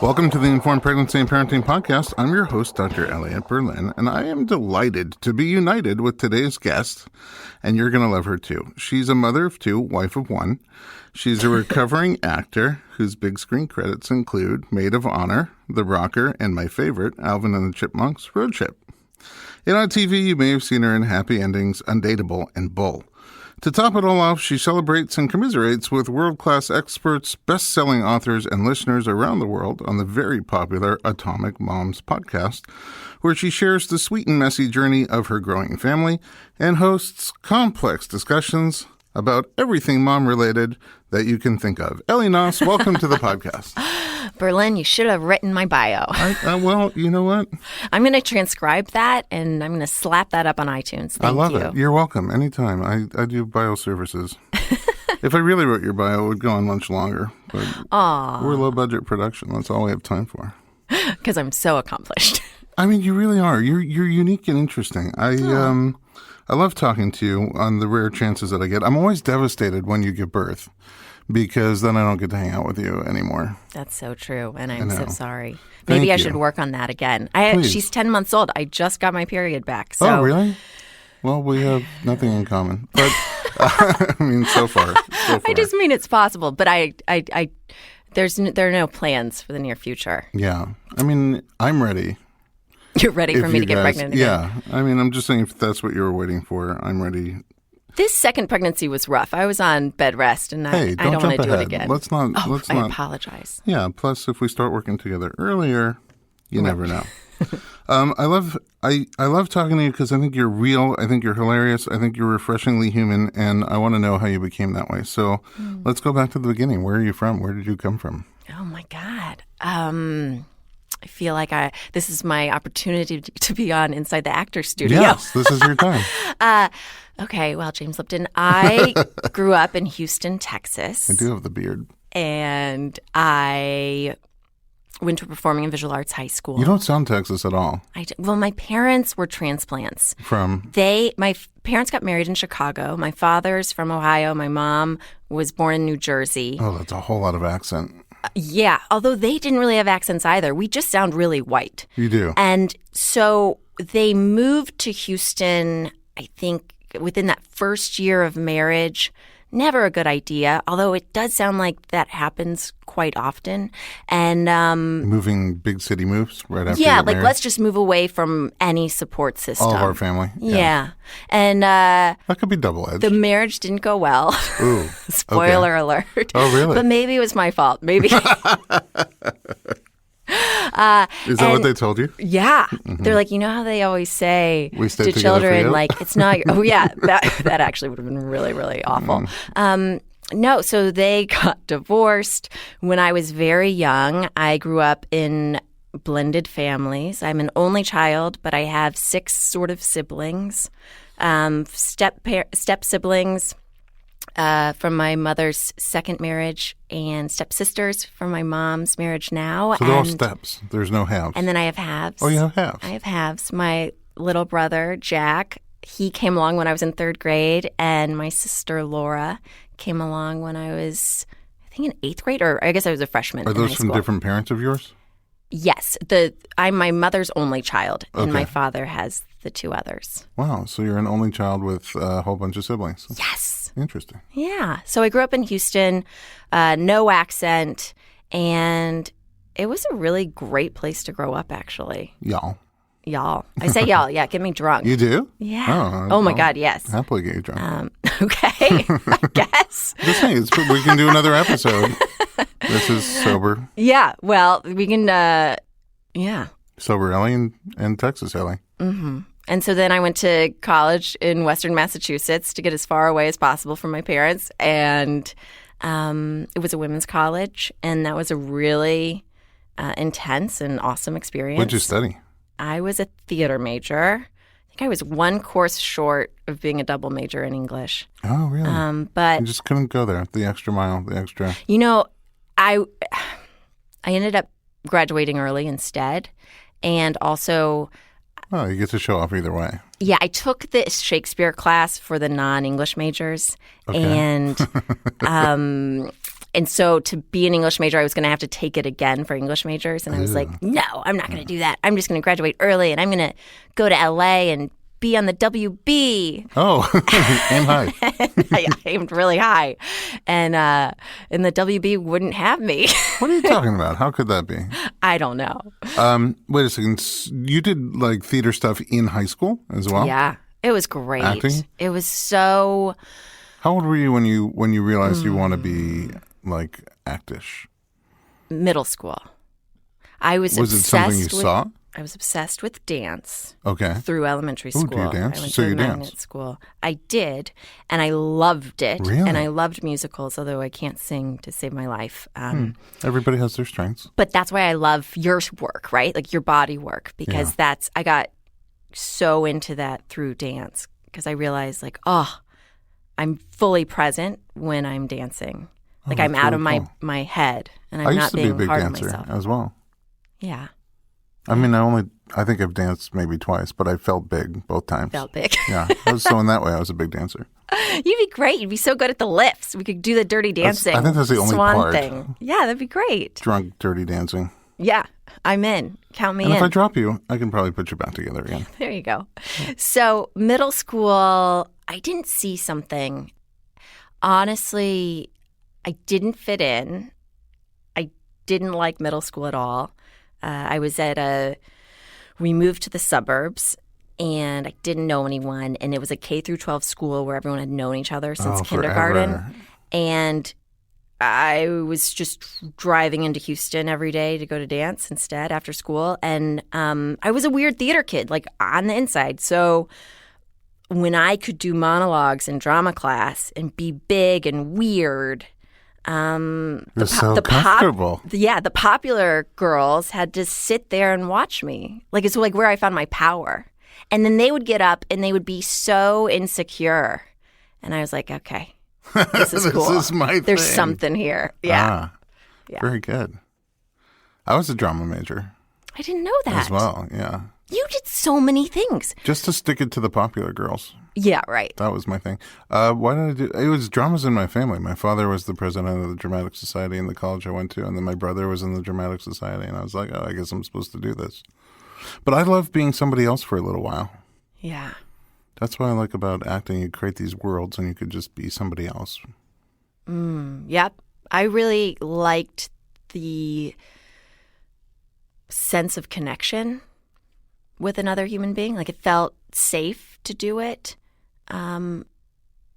Welcome to the Informed Pregnancy and Parenting Podcast. I'm your host, Dr. Elliot Berlin, and I am delighted to be united with today's guest, and you're going to love her too. She's a mother of two, wife of one. She's a recovering actor whose big screen credits include Maid of Honor, The Rocker, and my favorite, Alvin and the Chipmunks, Road Trip. And on TV, you may have seen her in Happy Endings, Undateable, and Bull. To top it all off, she celebrates and commiserates with world-class experts, best-selling authors, and listeners around the world on the very popular Atomic Moms podcast, where she shares the sweet and messy journey of her growing family and hosts complex discussions about everything mom-related that you can think of. Ellie Knaus, welcome to the podcast. Berlin, you should have written my bio. Well, you know what? I'm going to transcribe that, and I'm going to slap that up on iTunes. Thank you. I love it. You're welcome. Anytime. I do bio services. If I really wrote your bio, it would go on much longer. But we're low-budget production. That's all we have time for. Because I'm so accomplished. I mean, you really are. You're unique and interesting. I love talking to you on the rare chances that I get. I'm always devastated when you give birth, because then I don't get to hang out with you anymore. That's so true, and I'm so sorry. Thank Maybe I you. should work on that again. She's 10 months old. I just got my period back. So. Oh, really? Well, we have nothing in common. But, I mean, so far. I just mean it's possible, but there are no plans for the near future. Yeah. I mean, I'm ready. You're ready for me to get pregnant again? Yeah. I mean, I'm just saying if that's what you were waiting for, I'm ready. This second pregnancy was rough. I was on bed rest, and I don't want to do it again. Let's not. I apologize. Yeah. Plus, if we start working together earlier, you never know. I love talking to you because I think you're real. I think you're hilarious. I think you're refreshingly human, and I want to know how you became that way. So let's go back to the beginning. Where are you from? Where did you come from? Oh my God. I feel like this is my opportunity to be on Inside the Actors Studio. Yes, this is your time. Okay, well, James Lipton, I grew up in Houston, Texas. I do have the beard. And I went to a performing and visual arts high school. You don't sound Texas at all. Well, my parents were transplants. From? My parents got married in Chicago. My father's from Ohio. My mom was born in New Jersey. Oh, that's a whole lot of accent. Yeah, although they didn't really have accents either. We just sound really white. You do. And so they moved to Houston, I think, within that first year of marriage. Never a good idea, although it does sound like that happens quite often. And moving big city moves right after yeah, you're like married? let's just move away from any support system. All of our family. Yeah. And that could be double-edged. The marriage didn't go well. Ooh. Spoiler alert. Oh, really? But maybe it was my fault. Maybe. Is that what they told you? Yeah. Mm-hmm. They're like, you know how they always say to children, like, it's not your... Oh, yeah. That actually would have been really, really awful. No, so they got divorced when I was very young. I grew up in blended families. I'm an only child, but I have 6 sort of siblings, step siblings from my mother's second marriage and stepsisters from my mom's marriage now. So they're all steps. There's no halves. And then I have halves. Oh, you have halves. I have halves. My little brother, Jack, he came along when I was in 3rd grade, and my sister, Laura, came along when I was, I think, in 8th grade, or I guess I was a freshman. Are those from different parents of yours? Yes. I'm my mother's only child, and my father has the 2 others. Wow. So you're an only child with a whole bunch of siblings. Yes. Interesting. Yeah. So I grew up in Houston, no accent, and it was a really great place to grow up, actually. Y'all. I say y'all. Yeah, get me drunk. You do? Yeah. Oh my God, yes. Happily get you drunk. Okay, I guess. Just saying, we can do another episode. This is sober. Yeah, well, we can, yeah. Sober Ellie and Texas Ellie. Mm-hmm. And so then I went to college in Western Massachusetts to get as far away as possible from my parents. And it was a women's college, and that was a really intense and awesome experience. What did you study? I was a theater major. I think I was 1 course short of being a double major in English. Oh, really? But you just couldn't go there. The extra mile, the extra. You know, I ended up graduating early instead, and also. Oh, you get to show off either way. Yeah, I took this Shakespeare class for the non-English majors, okay. and And so to be an English major, I was going to have to take it again for English majors. And I was like, no, I'm not going to do that. I'm just going to graduate early and I'm going to go to LA and be on the WB. Oh, aim high. I aimed really high. And the WB wouldn't have me. What are you talking about? How could that be? I don't know. Wait a second. You did like theater stuff in high school as well? Yeah. It was great. Acting? It was so... How old were you when you realized you want to be like actish? Middle school. I was it something you saw? I was obsessed with dance. Okay. Through elementary school. Do you dance? I went So to you magnet dance? school. I did, and I loved it. Really? And I loved musicals, although I can't sing to save my life. Everybody has their strengths. But that's why I love your work, right? Like your body work, because I got so into that through dance because I realized like, I'm fully present when I'm dancing. Like I'm out of my head and I'm not being hard on myself. I used to be a big dancer as well. Yeah. I mean, I think I've danced maybe twice, but I felt big both times. Felt big. Yeah. So in that way, I was a big dancer. You'd be great. You'd be so good at the lifts. We could do the dirty dancing. I think that's the only swan part. thing. Yeah, that'd be great. Drunk, dirty dancing. Yeah, I'm in. Count me in. And if I drop you, I can probably put you back together again. There you go. So middle school, I didn't see something. Honestly, I didn't fit in. I didn't like middle school at all. We moved to the suburbs and I didn't know anyone. And it was a K through 12 school where everyone had known each other since kindergarten. Forever. And I was just driving into Houston every day to go to dance instead after school. And I was a weird theater kid, like on the inside. So when I could do monologues in drama class and be big and weird, You're so comfortable. the popular girls had to sit there and watch me. Like it's like where I found my power. And then they would get up and they would be so insecure. And I was like, okay, this is cool. This is my thing. There's something here. Yeah. Yeah. Very good. I was a drama major. I didn't know that. As well, yeah. You did so many things. Just to stick it to the popular girls. Yeah, right. That was my thing. Why did I do it? Was dramas in my family. My father was the president of the Dramatic Society in the college I went to, and then my brother was in the Dramatic Society, and I was like, oh, I guess I'm supposed to do this. But I love being somebody else for a little while. Yeah. That's what I like about acting. You create these worlds, and you could just be somebody else. Yep. I really liked the sense of connection with another human being. Like it felt safe to do it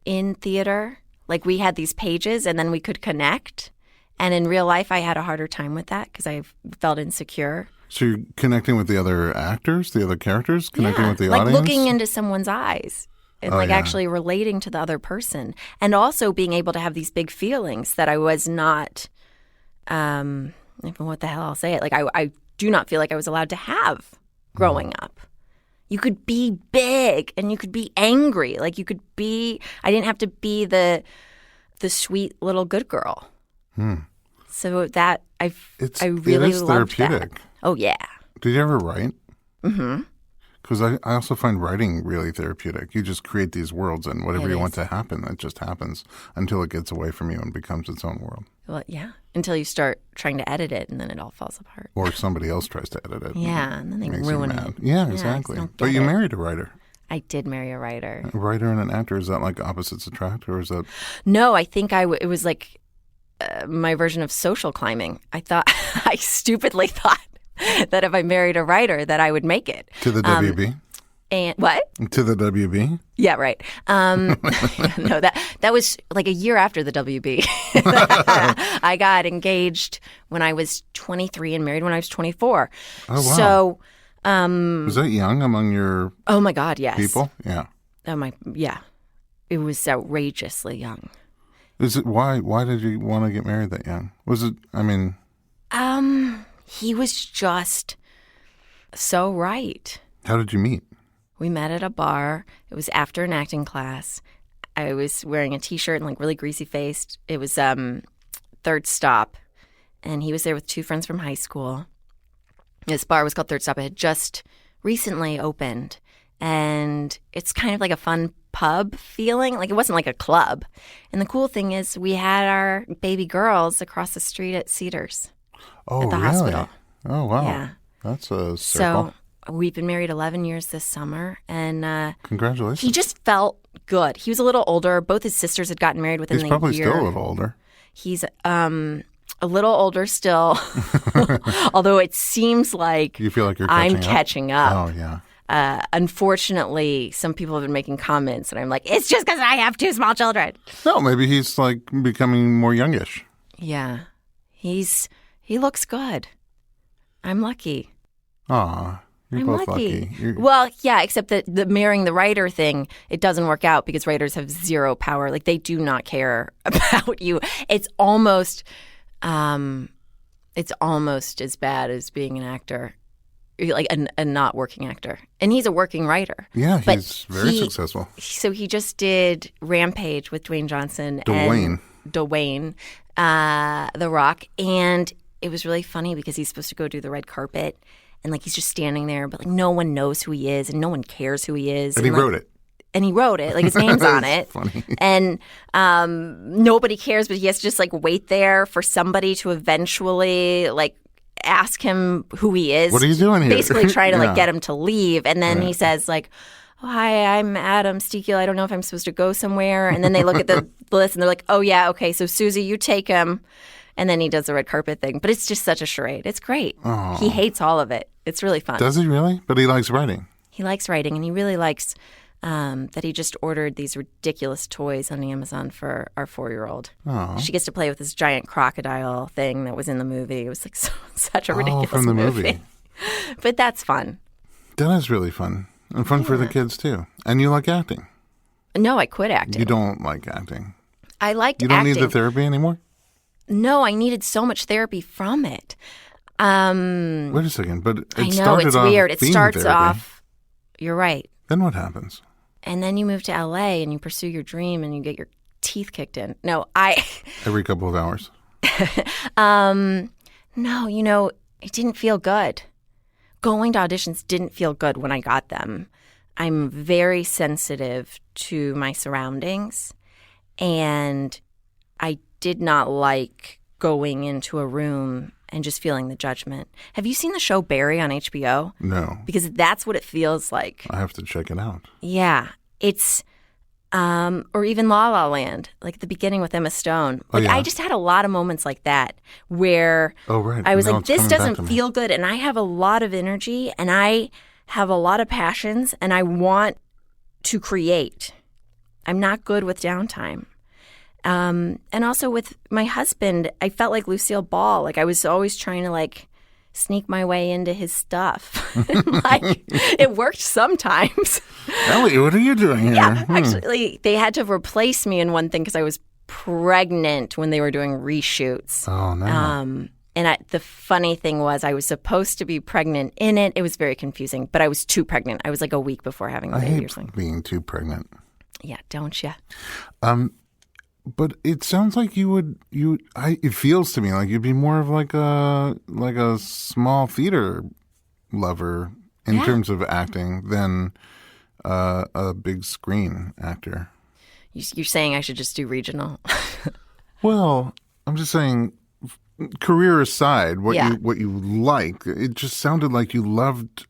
in theater. Like we had these pages and then we could connect. And in real life, I had a harder time with that because I felt insecure. So you're connecting with the other actors, the other characters, connecting with the audience? Like looking into someone's eyes and actually relating to the other person. And also being able to have these big feelings that I was not, even what the hell I'll say it. Like I do not feel like I was allowed to have growing up. You could be big and you could be angry. Like you could be, I didn't have to be the sweet little good girl. So that I really loved therapeutic. That. Oh yeah. Did you ever write? Mm-hmm. Because I also find writing really therapeutic. You just create these worlds and whatever you want to happen, it just happens until it gets away from you and becomes its own world. Well, yeah. Until you start trying to edit it and then it all falls apart. Or somebody else tries to edit it. Yeah, and then they ruin it. Yeah, exactly. But you married a writer. I did marry a writer. A writer and an actor, is that like opposites attract or is that? No, I think it was like my version of social climbing. I stupidly thought that if I married a writer that I would make it. To the WB? And what? To the WB? Yeah, right. No, that was like a year after the WB. I got engaged when I was 23 and married when I was 24. Oh, wow. So, was that young among your oh my God, yes. people? Yeah. Yeah. It was outrageously young. Is it why did you want to get married that young? Was it, I mean... He was just so right. How did you meet? We met at a bar. It was after an acting class. I was wearing a T-shirt and like really greasy faced. It was Third Stop, and he was there with two friends from high school. This bar was called Third Stop. It had just recently opened, and it's kind of like a fun pub feeling. Like, it wasn't like a club. And the cool thing is we had our baby girls across the street at Cedars at the hospital. Oh, wow. Yeah. That's a circle. So we've been married 11 years this summer. And congratulations. He just felt good. He was a little older. Both his sisters had gotten married within the year. He's probably still a little older. He's a little older still, although it seems like you feel like I'm catching up. Oh, yeah. Unfortunately, some people have been making comments, and I'm like, it's just because I have 2 small children. No, maybe he's like becoming more youngish. Yeah. He looks good. I'm lucky. Aw, you're both lucky. Well, yeah, except that the marrying the writer thing, it doesn't work out because writers have zero power. Like, they do not care about you. It's almost as bad as being an actor. Like a not working actor. And he's a working writer. Yeah, he's very successful. So he just did Rampage with Dwayne Johnson and Dwayne, The Rock. And it was really funny because he's supposed to go do the red carpet. And like, he's just standing there, but like, no one knows who he is and no one cares who he is. And he wrote it. And he wrote it. Like, his name's on it. Funny. And nobody cares, but he has to just like wait there for somebody to eventually like ask him who he is. What are you doing here? Basically trying to like get him to leave. And then he says like, oh, hi, I'm Adam Steele. I don't know if I'm supposed to go somewhere. And then they look at the list and they're like, oh, yeah, okay, so Susie, you take him. And then he does the red carpet thing. But it's just such a charade. It's great. Oh. He hates all of it. It's really fun. Does he really? But he likes writing. He likes writing, and he really likes that he just ordered these ridiculous toys on Amazon for our 4-year-old. Oh. She gets to play with this giant crocodile thing that was in the movie. It was like such a ridiculous from the movie. But that's fun. That is really fun. And fun for the kids, too. And you like acting. No, I quit acting. You don't like acting. I liked acting. You don't acting. need the therapy anymore? No, I needed so much therapy from it. Wait a second, but I know, it's weird. It starts therapy. off, you're right. Then what happens? And then you move to LA and you pursue your dream and you get your teeth kicked in. No, Every couple of hours? No, it didn't feel good. Going to auditions didn't feel good when I got them. I'm very sensitive to my surroundings, and I did not like going into a room and just feeling the judgment. Have you seen the show Barry on HBO? No. Because that's what it feels like. I have to check it out. Yeah. It's, or even La La Land, like at the beginning with Emma Stone. Like, I just had a lot of moments like that where I was like, this doesn't feel good. And I have a lot of energy and I have a lot of passions and I want to create. I'm not good with downtime. And also with my husband, I felt like Lucille Ball. Like, I was always trying to like sneak my way into his stuff. Like, it worked sometimes. Ellie, what are you doing here? Yeah, actually, they had to replace me in one thing because I was pregnant when they were doing reshoots. Oh, no. And the funny thing was I was supposed to be pregnant in it. It was very confusing, but I was too pregnant. I was like a week before having the baby or something. I hate being too pregnant. Yeah, don't you? But it sounds like it feels to me like you'd be more of like a small theater lover in terms of acting than a big screen actor. You're saying I should just do regional? Well, I'm just saying, career aside, what you like, it just sounded like you loved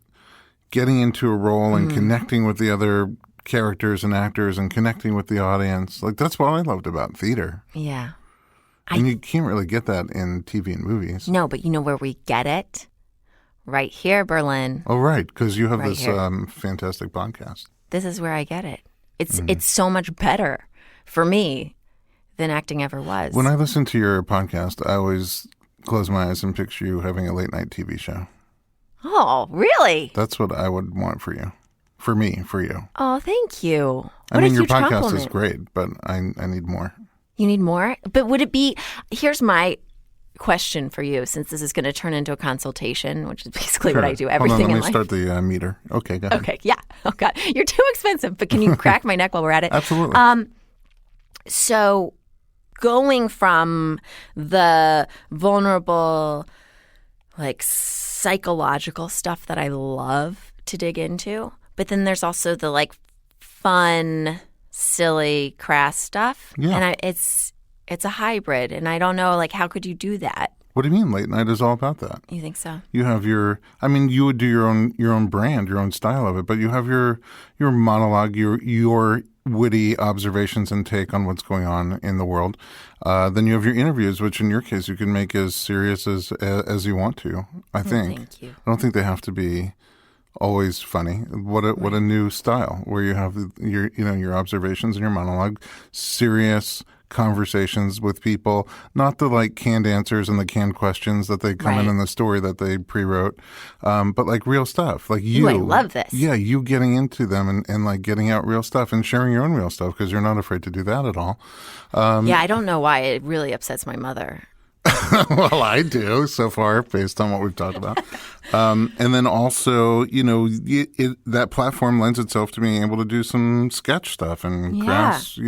getting into a role and connecting with the other characters and actors and connecting with the audience. Like, that's what I loved about theater. Yeah. And you can't really get that in TV and movies. No, but you know where we get it? Right here, Berlin. Oh, right, because you have this fantastic podcast. This is where I get it. It's so much better for me than acting ever was. When I listen to your podcast, I always close my eyes and picture you having a late-night TV show. Oh, really? That's what I would want for you. For me, for you. Oh, thank you. I mean, your podcast is great, but I need more. You need more? But would it be, here's my question for you, since this is going to turn into a consultation, which is basically what I do everything in life. Let me start the meter. Okay, go ahead. Okay, yeah. Oh, God. You're too expensive, but can you crack my neck while we're at it? Absolutely. So going from the vulnerable, like, psychological stuff that I love to dig into, but then there's also the like fun silly, crass stuff. Yeah. And it's a hybrid. And I don't know, like, how could you do that? What do you mean late night is all about that? You think so? You have you would do your own brand, your own style of it, but you have your monologue, your witty observations and take on what's going on in the world. Then you have your interviews, which in your case you can make as serious as you want to, I think. Thank you. I don't think they have to be always funny. What a new style where you have your observations and your monologue, serious conversations with people, not the like canned answers and the canned questions that they come in the story that they pre-wrote, but like real stuff. Like you, I love this. Yeah, you getting into them and like getting out real stuff and sharing your own real stuff because you're not afraid to do that at all. Yeah, I don't know why it really upsets my mother. Well, I do so far based on what we've talked about. And then also, that platform lends itself to being able to do some sketch stuff and grass,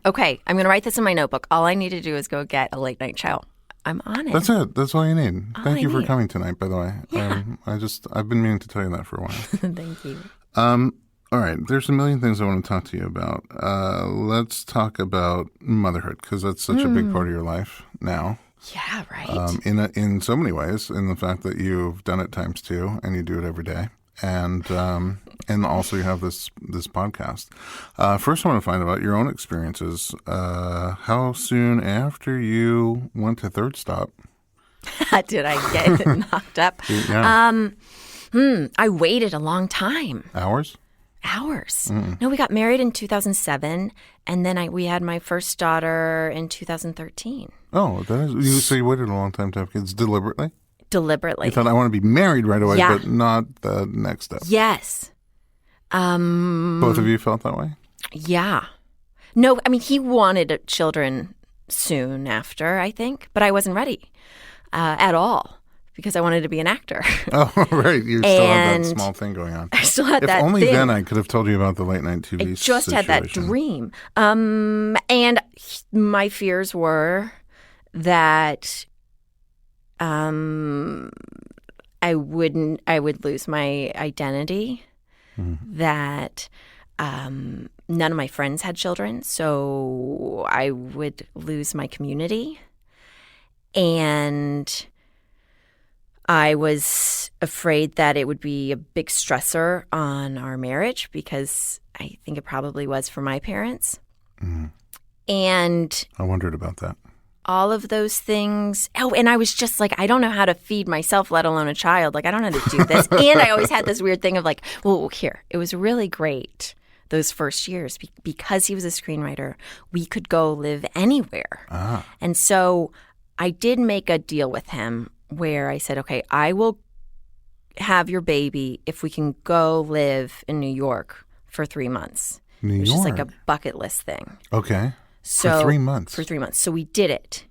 Okay, I'm going to write this in my notebook. All I need to do is go get a late night show. I'm on it. That's it. That's all you need. Thank you for need. coming tonight, by the way. Yeah. I've been meaning to tell you that for a while. Thank you. All right. There's a million things I want to talk to you about. Let's talk about motherhood because that's such a big part of your life now. Yeah, right. In so many ways, in the fact that you've done it times two and you do it every day, and also you have this podcast. First, I want to find out your own experiences. How soon after you went to third stop did I get knocked up? Yeah. I waited a long time. Hours. No, we got married in 2007, and then we had my first daughter in 2013. Oh, so you waited a long time to have kids deliberately? Deliberately. You thought, I want to be married right away, Yeah. but not the next step. Yes. Both of you felt that way? Yeah. No, I mean, he wanted children soon after, I think, but I wasn't ready at all. Because I wanted to be an actor. Oh, right. You still had that small thing going on. I still had that thing. If only thing. then I could have told you about the late night TV I just situation. had that dream. And my fears were that I would lose my identity, that none of my friends had children, so I would lose my community. And I was afraid that it would be a big stressor on our marriage because I think it probably was for my parents. Mm. And I wondered about that. All of those things. Oh, and I was just like, I don't know how to feed myself, let alone a child. Like, I don't know how to do this. And I always had this weird thing of like, well, here, it was really great those first years because he was a screenwriter. We could go live anywhere. Ah. And so I did make a deal with him where I said, okay, I will have your baby if we can go live in New York for 3 months. New York? Which is like a bucket list thing. Okay. So, for 3 months? For 3 months. So we did it.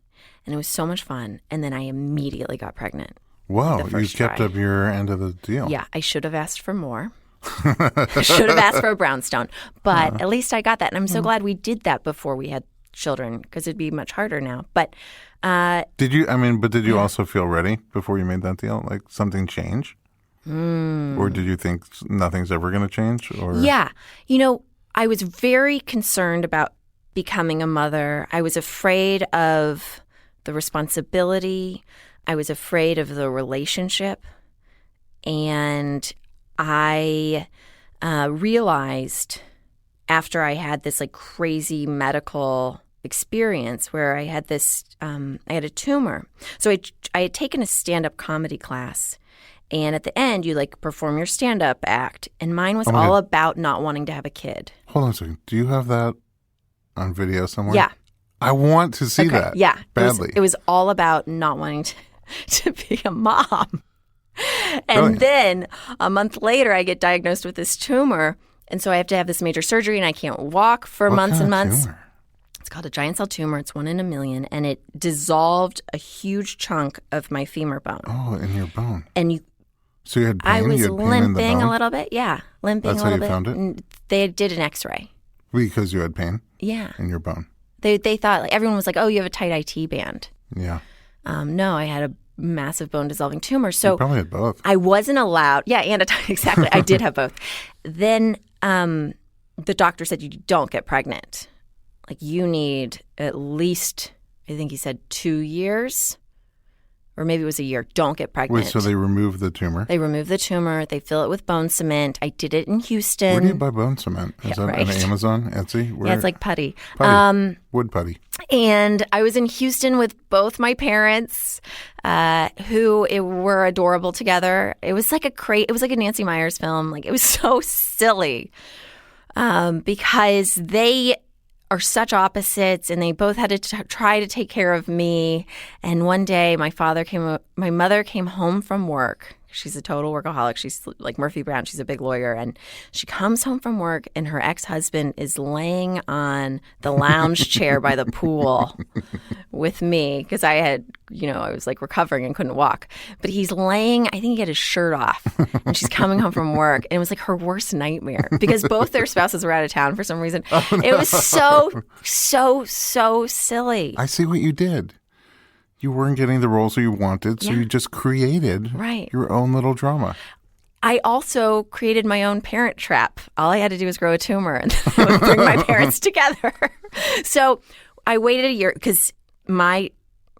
And it was so much fun. And then I immediately got pregnant. Wow. You kept up your end of the deal. Yeah. I should have asked for more. I should have asked for a brownstone. But at least I got that. And I'm so glad we did that before we had children because it'd be much harder now. But did you also feel ready before you made that deal? Like something change? Or did you think nothing's ever going to change? Or yeah. I was very concerned about becoming a mother. I was afraid of the responsibility. I was afraid of the relationship. And I realized after I had this like crazy medical experience where I had this, I had a tumor. So I had taken a stand-up comedy class. And at the end, you like perform your stand-up act. And mine was all about not wanting to have a kid. Hold on a second. Do you have that on video somewhere? Yeah. I want to see that. Yeah. Badly. It was all about not wanting to be a mom. And Brilliant. then a month later, I get diagnosed with this tumor. And so I have to have this major surgery and I can't walk for months and months. Tumor? It's called a giant cell tumor. It's 1 in a million. And it dissolved a huge chunk of my femur bone. Oh, in your bone. And so you had pain? I was you had pain limping in the bone? a little bit. Yeah, limping That's a little bit. That's how you found it? They did an x-ray. Because you had pain? Yeah. In your bone? They thought, like, everyone was like, oh, you have a tight IT band. Yeah. No, I had a massive bone dissolving tumor. So you probably had both. I wasn't allowed. Yeah, and exactly. I did have both. Then the doctor said, you don't get pregnant. Like, you need at least, I think he said 2 years, or maybe it was a year. Don't get pregnant. Wait, so they removed the tumor? They remove the tumor. They fill it with bone cement. I did it in Houston. Where do you buy bone cement? Is that on Amazon, Etsy? Yeah, it's like putty. Wood putty. And I was in Houston with both my parents, who were adorable together. It was like it was like a Nancy Meyers film. Like, it was so silly because they are such opposites, and they both had to try to take care of me. And one day, my mother came home from work. She's a total workaholic. She's like Murphy Brown. She's a big lawyer. And she comes home from work, and her ex-husband is laying on the lounge chair by the pool with me because I was like recovering and couldn't walk. But he's laying, I think he had his shirt off, and she's coming home from work. And it was like her worst nightmare because both their spouses were out of town for some reason. Oh, no. It was so silly. I see what you did. You weren't getting the roles that you wanted, so you just created your own little drama. I also created my own parent trap. All I had to do was grow a tumor and bring my parents together. So I waited a year because my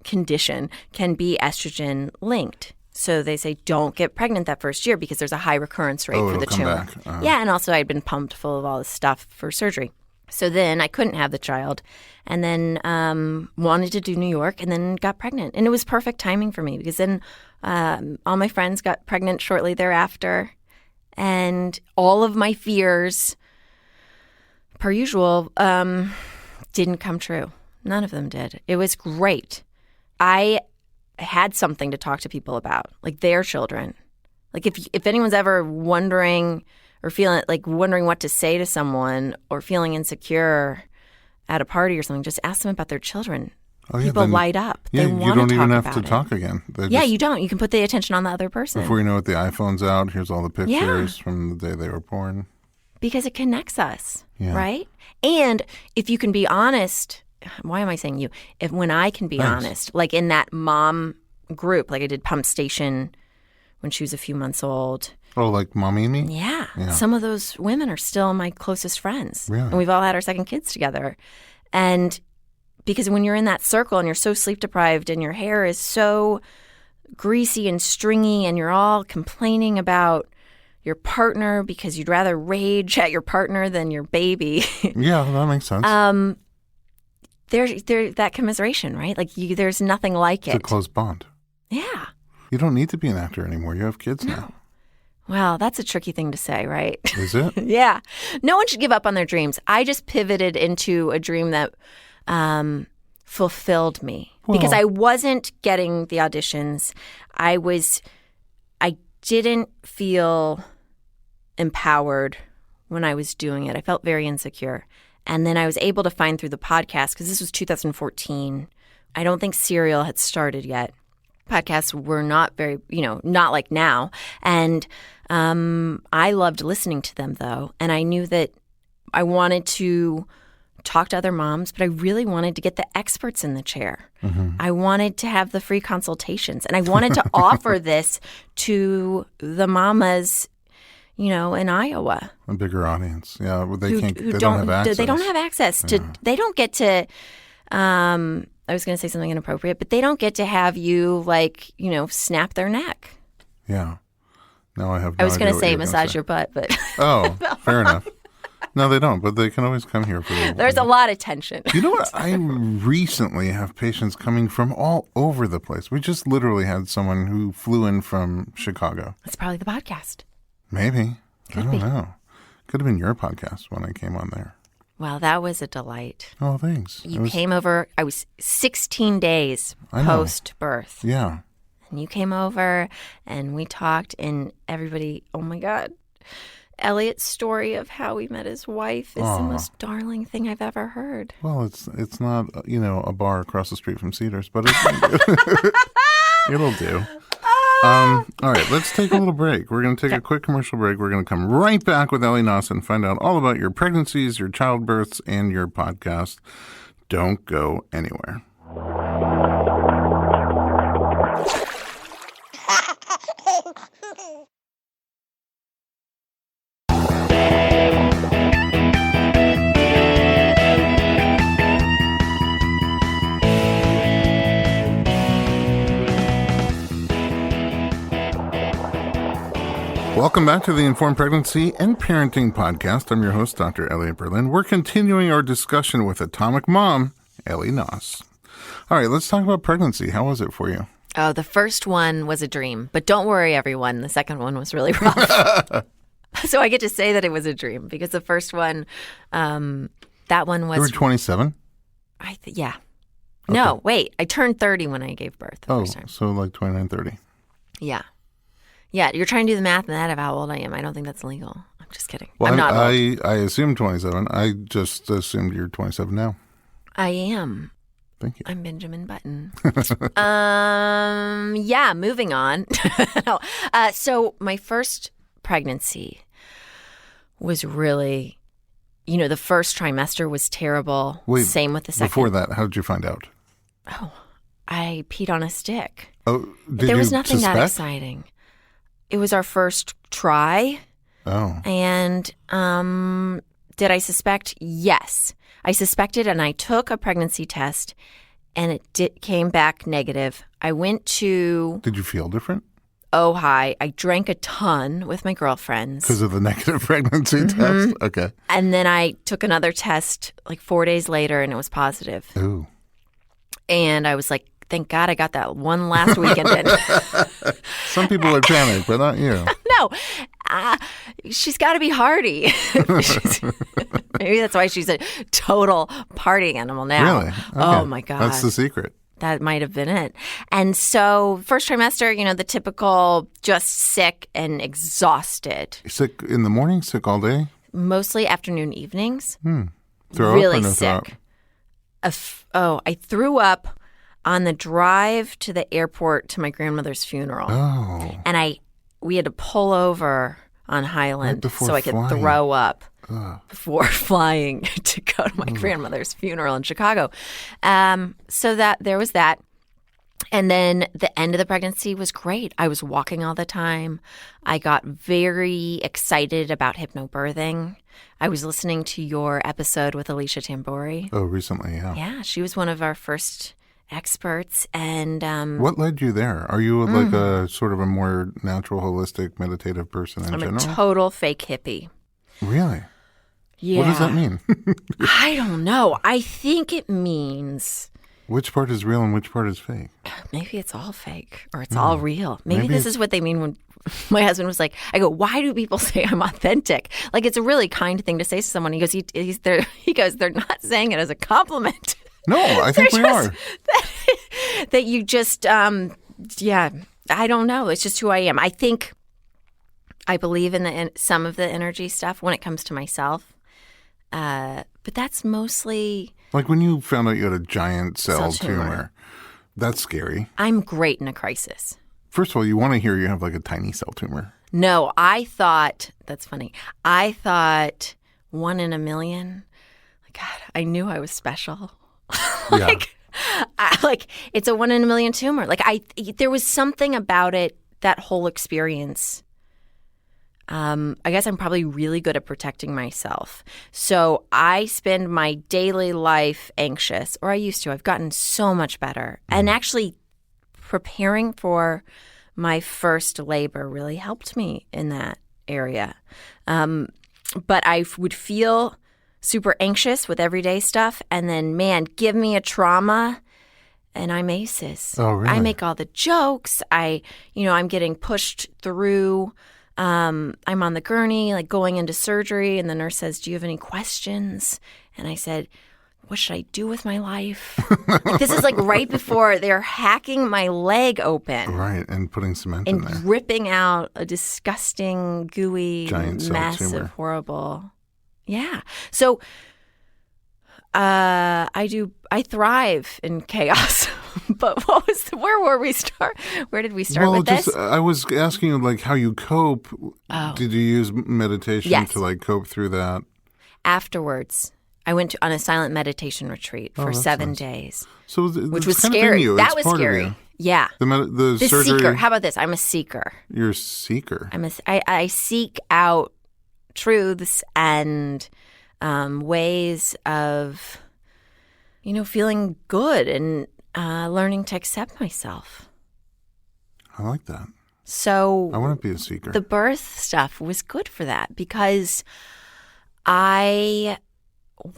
condition can be estrogen linked. So they say don't get pregnant that first year because there's a high recurrence rate for the tumor. Yeah, and also I'd been pumped full of all this stuff for surgery. So then I couldn't have the child, and then wanted to do New York, and then got pregnant. And it was perfect timing for me because then all my friends got pregnant shortly thereafter, and all of my fears, per usual, didn't come true. None of them did. It was great. I had something to talk to people about, like their children. Like if anyone's ever wondering or wondering what to say to someone or feeling insecure at a party or something, just ask them about their children. Oh, yeah, people light up. Yeah, they want you don't to even talk have to talk again. You don't. You can put the attention on the other person. Before you know it, the iPhone's out. Here's all the pictures from the day they were born. Because it connects us, right? And if you can be honest, why am I saying you? When I can be honest, like in that mom group, like I did Pump Station when she was a few months old. Oh, like Mommy and Me? Yeah. Some of those women are still my closest friends. Really? And we've all had our second kids together. And because when you're in that circle and you're so sleep deprived and your hair is so greasy and stringy and you're all complaining about your partner because you'd rather rage at your partner than your baby. Yeah, that makes sense. There's that commiseration, right? Like there's nothing like it. It's a close bond. Yeah. You don't need to be an actor anymore. You have kids now. Well, that's a tricky thing to say, right? Is it? Yeah. No one should give up on their dreams. I just pivoted into a dream that fulfilled me because I wasn't getting the auditions. I didn't feel empowered when I was doing it. I felt very insecure. And then I was able to find through the podcast, because this was 2014. I don't think Serial had started yet. Podcasts were not very, not like now. And I loved listening to them, though. And I knew that I wanted to talk to other moms, but I really wanted to get the experts in the chair. Mm-hmm. I wanted to have the free consultations. And I wanted to offer this to the mamas, in Iowa. A bigger audience. Yeah, they don't have access. They don't have access to, they don't get to, I was going to say something inappropriate, but they don't get to have you snap their neck. Yeah. No, I have no idea. I was going to say massage your butt, but. Oh, fair enough. No, they don't, but they can always come here for There's a lot of tension. You know what? I recently have patients coming from all over the place. We just literally had someone who flew in from Chicago. It's probably the podcast. Maybe. I don't know. Could have been your podcast when I came on there. Well, that was a delight. Oh, thanks. You came over. I was 16 days post-birth. Yeah. And you came over, and we talked, and everybody, oh, my God. Elliot's story of how he met his wife is the most darling thing I've ever heard. Well, it's not, a bar across the street from Cedars, but it'll do. All right, let's take a little break. We're going to take a quick commercial break. We're going to come right back with Ellie Knaus and find out all about your pregnancies, your childbirths, and your podcast. Don't go anywhere. Welcome back to the Informed Pregnancy and Parenting Podcast. I'm your host, Dr. Ellie Berlin. We're continuing our discussion with atomic mom, Ellie Knaus. All right, let's talk about pregnancy. How was it for you? Oh, the first one was a dream. But don't worry, everyone. The second one was really rough. So I get to say that it was a dream because the first one, that one was... You were 27? Yeah. Okay. No, wait. I turned 30 when I gave birth the first time. So like 29, 30. Yeah. Yeah, you're trying to do the math in that of how old I am. I don't think that's legal. I'm just kidding. Well, I'm not old. I assumed 27. I just assumed you're 27 now. I am. Thank you. I'm Benjamin Button. Yeah, moving on. No. So my first pregnancy was really, the first trimester was terrible. Wait, same with the second. Before that, how did you find out? Oh, I peed on a stick. Oh, did There was you nothing suspect? that exciting. It was our first try. Oh. And did I suspect? Yes. I suspected, and I took a pregnancy test, and it came back negative. I went to Did you feel different? Ojai. I drank a ton with my girlfriends. Because of the negative pregnancy test? Okay. And then I took another test like 4 days later, and it was positive. Ooh. And I was like, thank God I got that one last weekend in. Some people would panic, but not you. No. She's got to be hardy. Maybe that's why she's a total party animal now. Really? Okay. Oh, my God. That's the secret. That might have been it. And so first trimester, the typical just sick and exhausted. Sick in the morning, sick all day? Mostly afternoon, evenings. Throw really up or no sick. throw up? I threw up on the drive to the airport to my grandmother's funeral. Oh. And we had to pull over on Highland before so I could flying. throw up before flying to go to my grandmother's funeral in Chicago. So that there was that. And then the end of the pregnancy was great. I was walking all the time. I got very excited about hypnobirthing. I was listening to your episode with Alicia Tambori. Oh, recently, yeah. Yeah, she was one of our first experts. And what led you there? Are you like a sort of a more natural, holistic, meditative person in I'm general? a total fake hippie. Really? Yeah. What does that mean? I don't know. I think it means Which part is real and which part is fake? maybe it's all fake or it's all real. Maybe Maybe this it's- is what they mean when my husband was like, I go, why do people say I'm authentic? Like, it's a really kind thing to say to someone. He goes, he goes, they're not saying it as a compliment. No, I think we are. That you just, yeah, I don't know. It's just who I am. I think I believe in some of the energy stuff when it comes to myself. But that's mostly... Like when you found out you had a giant cell Cell tumor, tumor. that's scary. I'm great in a crisis. First of all, you want to hear you have like a tiny cell tumor. No, I thought, that's funny. I thought 1 in a million. God, I knew I was special. Like it's a 1 in a million tumor. Like there was something about it, that whole experience. I guess I'm probably really good at protecting myself. So I spend my daily life anxious, or I used to. I've gotten so much better. And actually preparing for my first labor really helped me in that area. But I would feel super anxious with everyday stuff. And then, man, give me a trauma and I'm aces. Oh, really? I make all the jokes. I'm getting pushed through. I'm on the gurney, like going into surgery. And the nurse says, do you have any questions? And I said, what should I do with my life? Like, this is like right before they're hacking my leg open. Right, and putting cement in And there. ripping out a disgusting, gooey, Giant cell massive, tumor. horrible. Yeah. So I thrive in chaos. But where did we start with this? I was asking you like how you cope. Oh. Did you use meditation Yes. to like cope through that? Afterwards, I went on a silent meditation retreat for that's 7 nice. days, So which it's was kind of in scary. you. That It's was part of scary. you. Yeah. The The surgery. seeker. How about this? I'm a seeker. You're a seeker. I seek out truths and ways of, feeling good and learning to accept myself. I like that. So I want to be a seeker. The birth stuff was good for that because I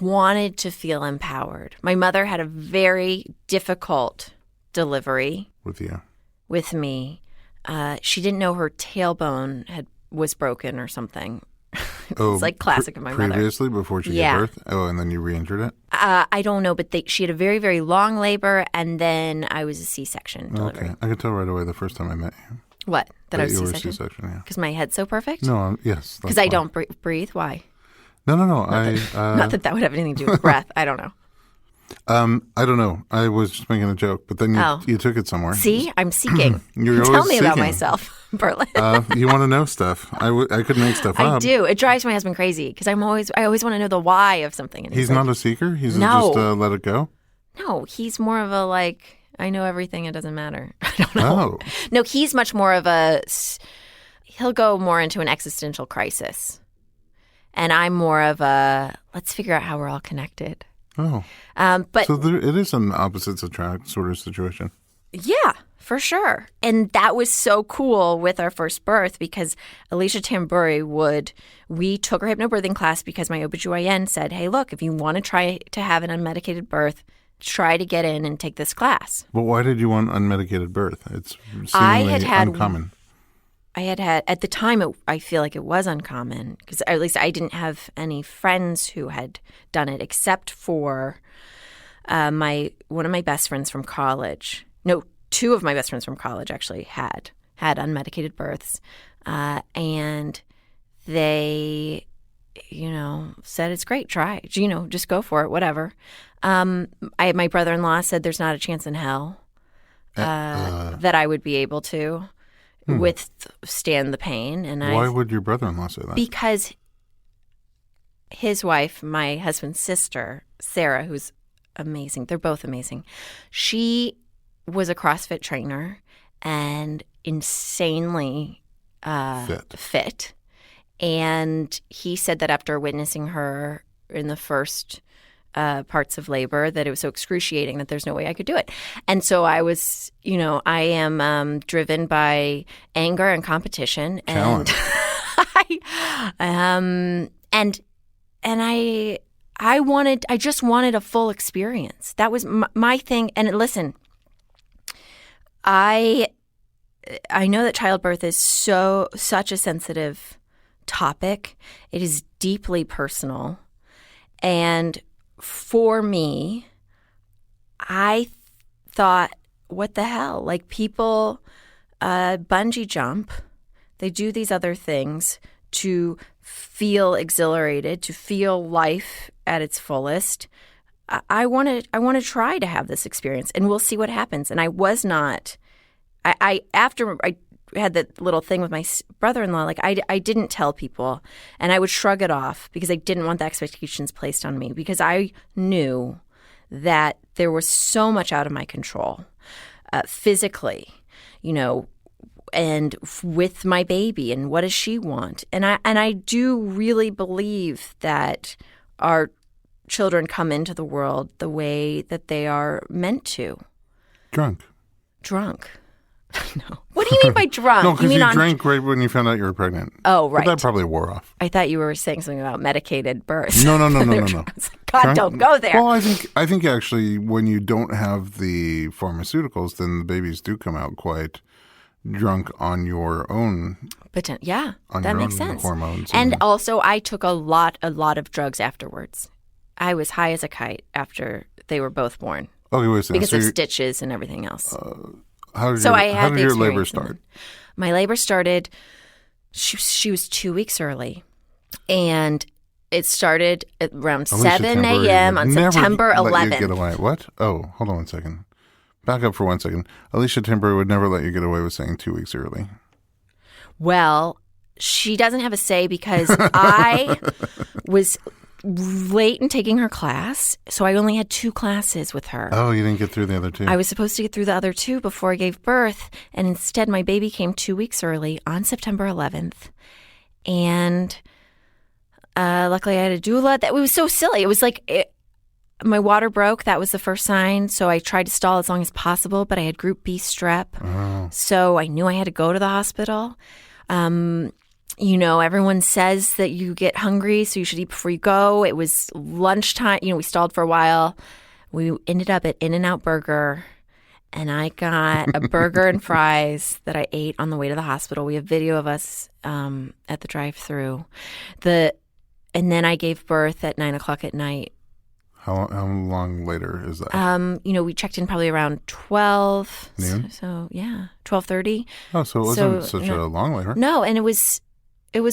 wanted to feel empowered. My mother had a very difficult delivery with you, with me. She didn't know her tailbone was broken or something. It's like classic of my mother. Previously, before she gave birth? Oh, and then you re-injured it? I don't know, but she had a very, very long labor, and then I was a C-section delivery. Okay. I could tell right away the first time I met you. What? That I was you C-section? were C-section, yeah. Because my head's so perfect? No, yes. Because I don't breathe? Why? No. Not that would have anything to do with breath. I don't know. I don't know. I was just making a joke, but then you took it somewhere. See? I'm seeking. You're Tell always me seeking. about myself, Berlin. You want to know stuff. I could make stuff up. I do. It drives my husband crazy because I always want to know the why of something. And he's not a seeker? He's no. just let it go? No, he's more of a I know everything, it doesn't matter. I don't know. Oh. No, he's much more of he'll go more into an existential crisis. And I'm more of let's figure out how we're all connected. Oh. But so it is an opposites attract sort of situation. Yeah, for sure. And that was so cool with our first birth because Alicia Tamburi we took her hypnobirthing class because my OBGYN said, hey, look, if you want to try to have an unmedicated birth, try to get in and take this class. But why did you want unmedicated birth? It's seemingly uncommon. I had at the time, I feel like it was uncommon because at least I didn't have any friends who had done it except for one of my best friends from college. No, two of my best friends from college actually had unmedicated births. And they, said, it's great, try, just go for it, whatever. My brother-in-law said there's not a chance in hell that I would be able to. Withstand the pain. And why would your brother-in-law say that? Because his wife, my husband's sister, Sarah, who's amazing. They're both amazing. She was a CrossFit trainer and insanely fit. And he said that after witnessing her in the first parts of labor that it was so excruciating that there's no way I could do it. And so I was, I am driven by anger and competition. Challenge. And I just wanted a full experience. That was my thing. And listen, I know that childbirth is such a sensitive topic. It is deeply personal. And for me, I thought, what the hell? Like people bungee jump, they do these other things to feel exhilarated, to feel life at its fullest. I want to try to have this experience, and we'll see what happens. And I was not. After I had that little thing with my brother-in-law, I didn't tell people, and I would shrug it off because I didn't want the expectations placed on me because I knew that there was so much out of my control physically, and with my baby and what does she want. And I do really believe that our children come into the world the way that they are meant to. Drunk. No. What do you mean by drunk? No, because you drank right when you found out you were pregnant. Oh, right. But that probably wore off. I thought you were saying something about medicated birth. No. God, don't go there. Well, I think actually when you don't have the pharmaceuticals, then the babies do come out quite drunk on your own. Yeah, that makes sense. Hormones. And also, I took a lot of drugs afterwards. I was high as a kite after they were both born. Okay, wait a second. Because of stitches and everything else. How did your labor start? My labor started, she was 2 weeks early. And it started at around 7 a.m. on September 11th. Let you get away. What? Oh, hold on one second. Back up for 1 second. Alicia Tamburi would never let you get away with saying 2 weeks early. Well, she doesn't have a say because I was late in taking her class, so I only had 2 classes with her. Oh, you didn't get through the other 2? I was supposed to get through the other 2 before I gave birth, and instead my baby came 2 weeks early on September 11th. And luckily I had a doula. It was so silly. It was like my water broke. That was the first sign. So I tried to stall as long as possible, but I had group B strep. Oh. So I knew I had to go to the hospital. Everyone says that you get hungry, so you should eat before you go. It was lunchtime. We stalled for a while. We ended up at In-N-Out Burger, and I got a burger and fries that I ate on the way to the hospital. We have video of us at the drive-thru. And then I gave birth at 9 o'clock at night. How long later is that? We checked in probably around 12. Noon? So yeah, 12:30. Oh, so it wasn't such a long labor. No, and it was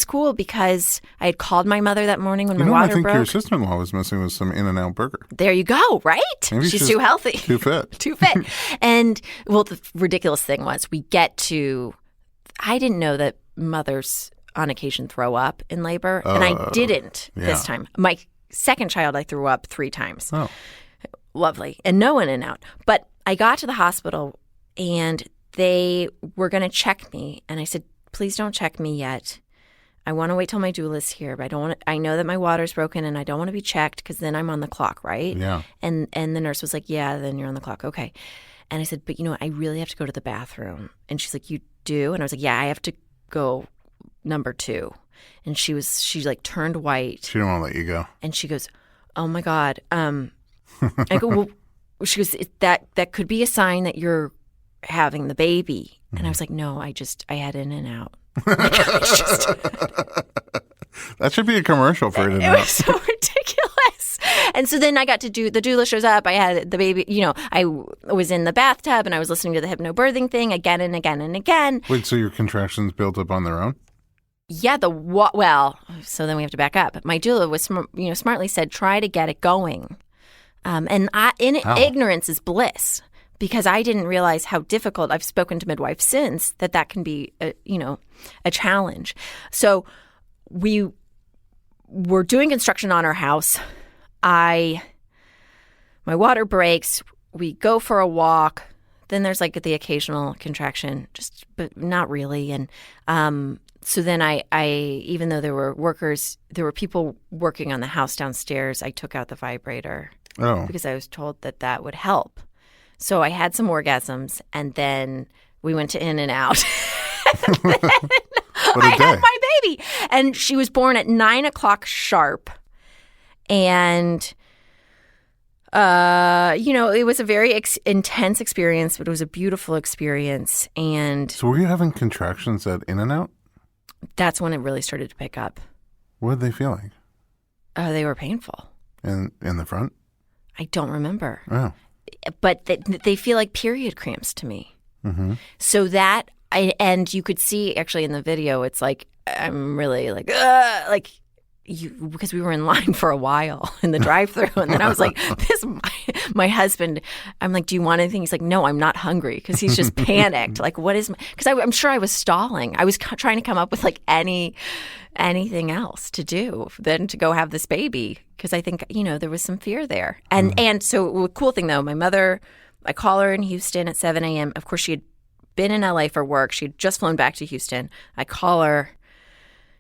cool because I had called my mother that morning when my water broke. I think your sister-in-law was missing with some In-N-Out Burger. There you go, right? Maybe she's too healthy. Too fit. Too fit. And, well, the ridiculous thing was I didn't know that mothers on occasion throw up in labor, and I didn't this time. My second child, I threw up 3 times. Oh. Lovely. And no In-N-Out. But I got to the hospital, and they were going to check me, and I said, please don't check me yet. I want to wait till my doula's here, but I know that my water's broken and I don't want to be checked because then I'm on the clock, right? Yeah. And the nurse was like, yeah, then you're on the clock. Okay. And I said, but I really have to go to the bathroom. And she's like, you do? And I was like, yeah, I have to go number 2. And she turned white. She didn't want to let you go. And she goes, oh my God. I go, well, she goes, that could be a sign that you're having the baby. Mm-hmm. And I was like, no, I had In-N-Out. That should be a commercial for it. It was so ridiculous. And so then I got to do the doula shows up. I had the baby. I was in the bathtub and I was listening to the hypnobirthing thing again and again and again. Wait, so your contractions built up on their own? Yeah. Well, so then we have to back up. My doula was smartly said, try to get it going. Ignorance is bliss. Because I didn't realize how difficult. I've spoken to midwives since that can be a challenge. So we were doing construction on our house. My water breaks. We go for a walk. Then there's the occasional contraction, but not really. And so then I even though there were people working on the house downstairs, I took out the vibrator because I was told that would help. So I had some orgasms, and then we went to In-N-Out. I had my baby. And she was born at 9 o'clock sharp. And, it was a very intense experience, but it was a beautiful experience. And so were you having contractions at In-N-Out? That's when it really started to pick up. What did they feel like? They were painful. In the front? I don't remember. Oh. But they feel like period cramps to me. Mm-hmm. So and you could see actually in the video, it's like I'm really because we were in line for a while in the drive-thru, and then I was like, my husband, I'm like, do you want anything? He's like, no, I'm not hungry, because he's just panicked. Like, what is because I'm sure I was stalling. I was trying to come up with anything else to do than to go have this baby, because I think there was some fear there. And so the cool thing though, my mother, I call her in Houston at 7 a.m. Of course, she had been in LA for work. She had just flown back to Houston. I call her,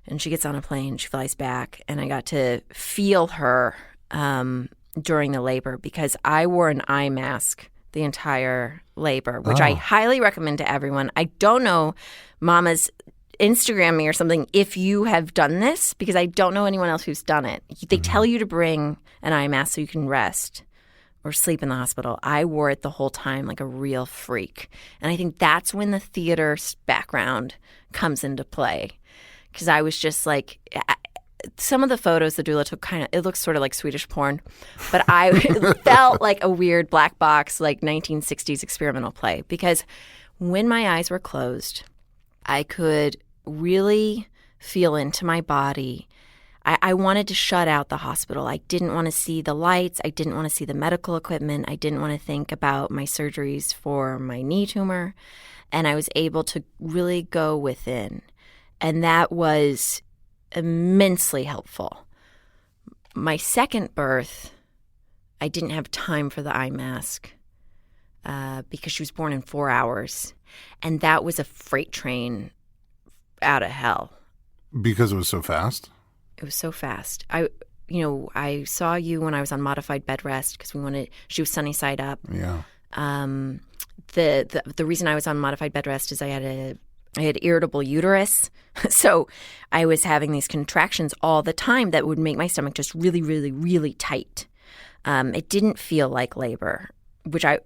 and she gets on a plane. She flies back, and I got to feel her during the labor, because I wore an eye mask the entire labor, which I highly recommend to everyone. I don't know, mamas, Instagram me or something if you have done this, because I don't know anyone else who's done it. They tell you to bring an eye mask so you can rest or sleep in the hospital. I wore it the whole time like a real freak. And I think that's when the theater background comes into play, because I was just like, some of the photos the doula took it looks sort of like Swedish porn, but it felt like a weird black box, like 1960s experimental play, because when my eyes were closed, I could really feel into my body. I wanted to shut out the hospital. I didn't want to see the lights. I didn't want to see the medical equipment. I didn't want to think about my surgeries for my knee tumor. And I was able to really go within. And that was immensely helpful. My second birth, I didn't have time for the eye mask because she was born in 4 hours. And that was a freight train out of hell. Because it was so fast? It was so fast. I saw you when I was on modified bed rest because she was sunny side up. Yeah. The reason I was on modified bed rest is I had irritable uterus. So I was having these contractions all the time that would make my stomach just really, really, really tight. It didn't feel like labor, which I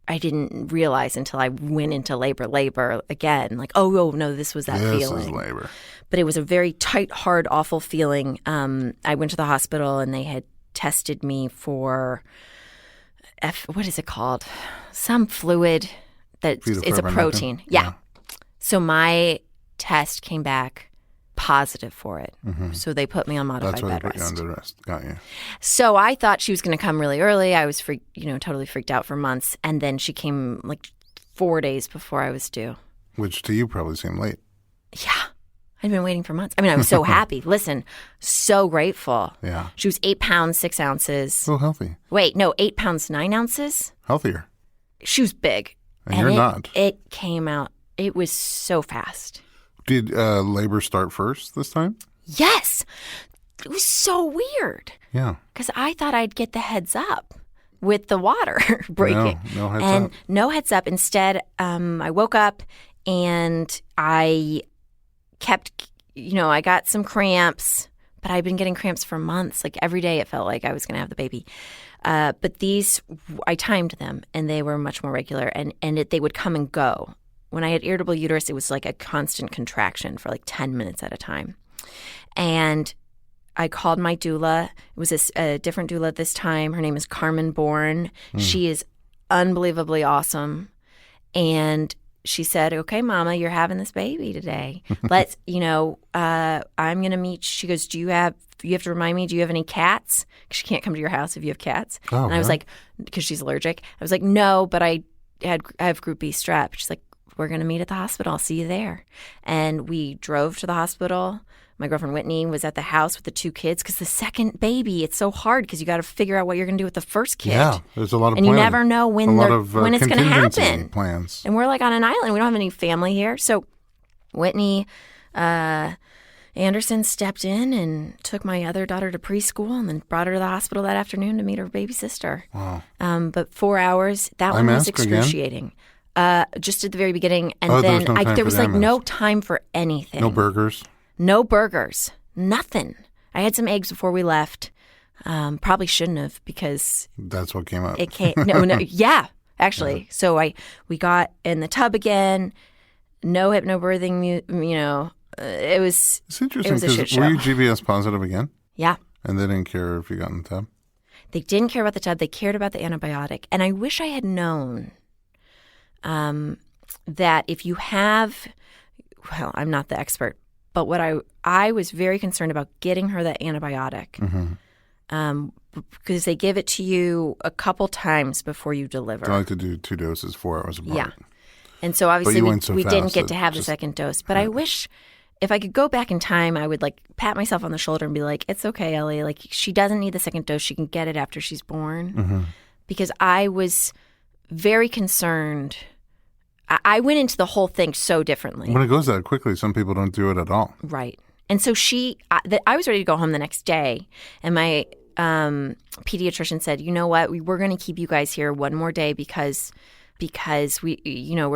didn't realize until I went into labor again. Like, oh no, this was that feeling. This is labor. But it was a very tight, hard, awful feeling. I went to the hospital and they had tested me for what is it called? Some fluid that is a protein. Yeah. So my test came back positive for it. Mm-hmm. So they put me on modified bed rest. That's why they put you on bed rest. Got you. So I thought she was going to come really early. I was totally freaked out for months. And then she came 4 days before I was due. Which to you probably seemed late. Yeah. I'd been waiting for months. I mean, I was so happy. Listen, so grateful. Yeah. She was 8 pounds, 6 ounces. So healthy. Wait, no, 8 pounds, 9 ounces? Healthier. She was big. And you're not. It came out. It was so fast. Did labor start first this time? Yes. It was so weird. Yeah. Because I thought I'd get the heads up with the water breaking. No heads up. No heads up. Instead, I woke up and I kept, I got some cramps, but I'd been getting cramps for months. Like every day it felt like I was going to have the baby. But these, I timed them and they were much more regular and they would come and go. When I had irritable uterus, it was like a constant contraction for 10 minutes at a time. And I called my doula. It was a different doula this time. Her name is Carmen Bourne. She is unbelievably awesome. And she said, okay, Mama, you're having this baby today. Let's, I'm going to meet. She goes, you have to remind me, do you have any cats? Because she can't come to your house if you have cats. Oh, and I was like, because she's allergic. I was like, no, but I have group B strep. She's like, we're going to meet at the hospital. I'll see you there. And we drove to the hospital. My girlfriend Whitney was at the house with the 2 kids because the second baby, it's so hard because you got to figure out what you're going to do with the first kid. Yeah, there's a lot of and planning. You never know when it's going to happen. Plans. And we're on an island. We don't have any family here. So Whitney Anderson stepped in and took my other daughter to preschool and then brought her to the hospital that afternoon to meet her baby sister. Wow. But 4 hours, that one was excruciating. Just at the very beginning. And then there was no time for anything. No burgers? No burgers. Nothing. I had some eggs before we left. Probably shouldn't have because that's what came out. It came. No. Yeah, actually. Yeah. So we got in the tub again. No hypnobirthing. It was. It's interesting because were you GBS positive again? Yeah. And they didn't care if you got in the tub? They didn't care about the tub. They cared about the antibiotic. And I wish I had known that if you have, well, I'm not the expert, but what I was very concerned about getting her that antibiotic because they give it to you a couple times before you deliver. I like to do 2 doses 4 hours apart. Yeah. And so obviously we didn't get to have the second dose. But I wish if I could go back in time, I would pat myself on the shoulder and be like, it's okay, Ellie. She doesn't need the second dose. She can get it after she's born. Mm-hmm. Because I was very concerned. I went into the whole thing so differently. When it goes that quickly, some people don't do it at all. Right. And so I was ready to go home the next day. And my pediatrician said, you know what, we're going to keep you guys here one more day because we're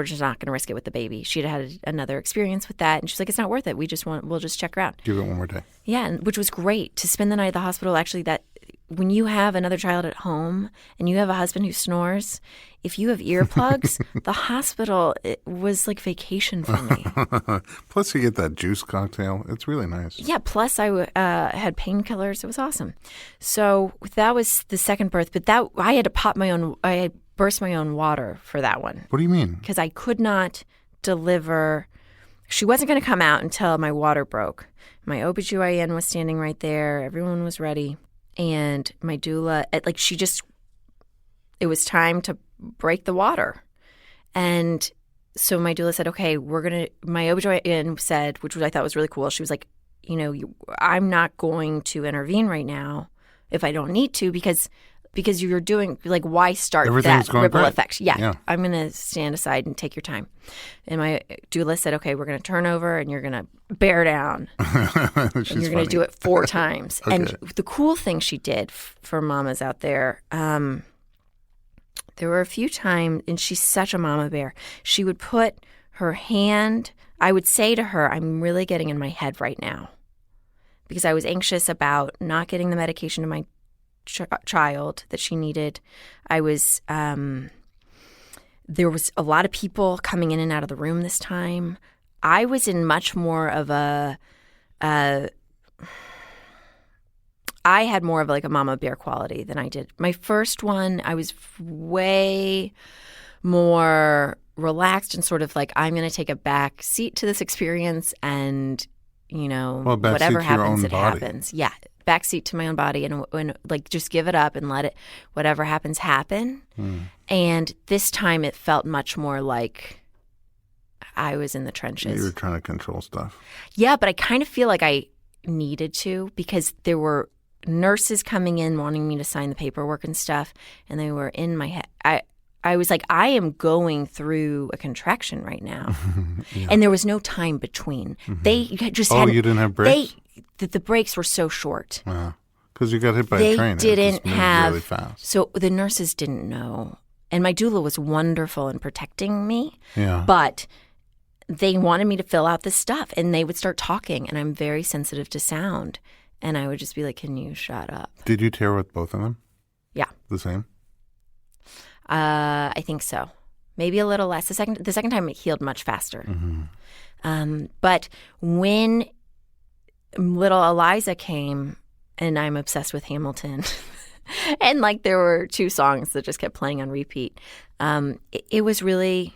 just not going to risk it with the baby. She'd had another experience with that. And she's like, it's not worth it. We'll just check her out. Give it one more day. Yeah. Which was great to spend the night at the hospital. Actually, that when you have another child at home and you have a husband who snores, if you have earplugs, the hospital was like vacation for me. Plus you get that juice cocktail. It's really nice. Yeah. Plus I had painkillers. It was awesome. So that was the second birth. But I had to burst my own water for that one. What do you mean? Because I could not deliver. She wasn't going to come out until my water broke. My OBGYN was standing right there. Everyone was ready. And my doula, it was time to break the water. And so my doula said, okay, my OBGYN said, which I thought was really cool. She was like, I'm not going to intervene right now if I don't need to because because you're doing, like, why start Everything's that going ripple great. effect? Yeah. I'm going to stand aside and take your time. And my doula said, okay, we're going to turn over and you're going to bear down. And you're going to do it 4 times. Okay. And the cool thing she did for mamas out there, there were a few times, and she's such a mama bear, she would put her hand, I would say to her, I'm really getting in my head right now because I was anxious about not getting the medication to my child that she needed. I was, there was a lot of people coming in and out of the room this time. I was in much more of I had more of like a mama bear quality than I did. My first one, I was way more relaxed and sort of like, I'm going to take a back seat to this experience and, whatever happens, it happens. Yeah. Backseat to my own body and like just give it up and let it, whatever happens, happen. And this time it felt much more like I was in the trenches. You were trying to control stuff. Yeah, but I kind of feel like I needed to because there were nurses coming in wanting me to sign the paperwork and stuff, and they were in my head. I was like, I am going through a contraction right now. Yeah. And there was no time between. They just had. Oh, you didn't have breaks? The breaks were so short. Because you got hit by a train. They didn't have. Really fast. So the nurses didn't know. And my doula was wonderful in protecting me. Yeah. But they wanted me to fill out this stuff. And they would start talking. And I'm very sensitive to sound. And I would just be like, can you shut up? Did you tear with both of them? Yeah. The same? I think so. Maybe a little less. The second time it healed much faster. But when little Eliza came, and I'm obsessed with Hamilton, and like there were 2 songs that just kept playing on repeat. It was really,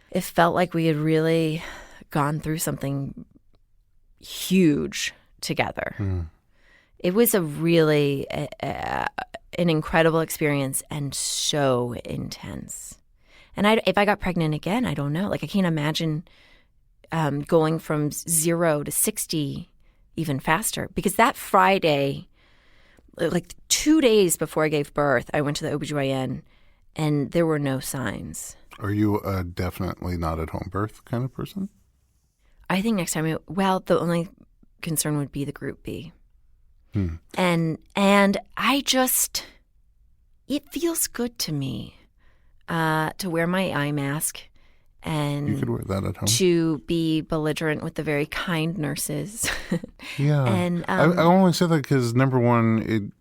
it felt like we had really gone through something huge together. It was a really an incredible experience and so intense. And if I got pregnant again, I don't know. Like I can't imagine going from 0 to 60 even faster. Because that Friday, like 2 days before I gave birth, I went to the OBGYN and there were no signs. Are you a definitely not at home birth kind of person? I think next time, the only concern would be the group B. And I just, it feels good to me to wear my eye mask and you could wear that at home. To be belligerent with the very kind nurses. Yeah. And I only say that because number one,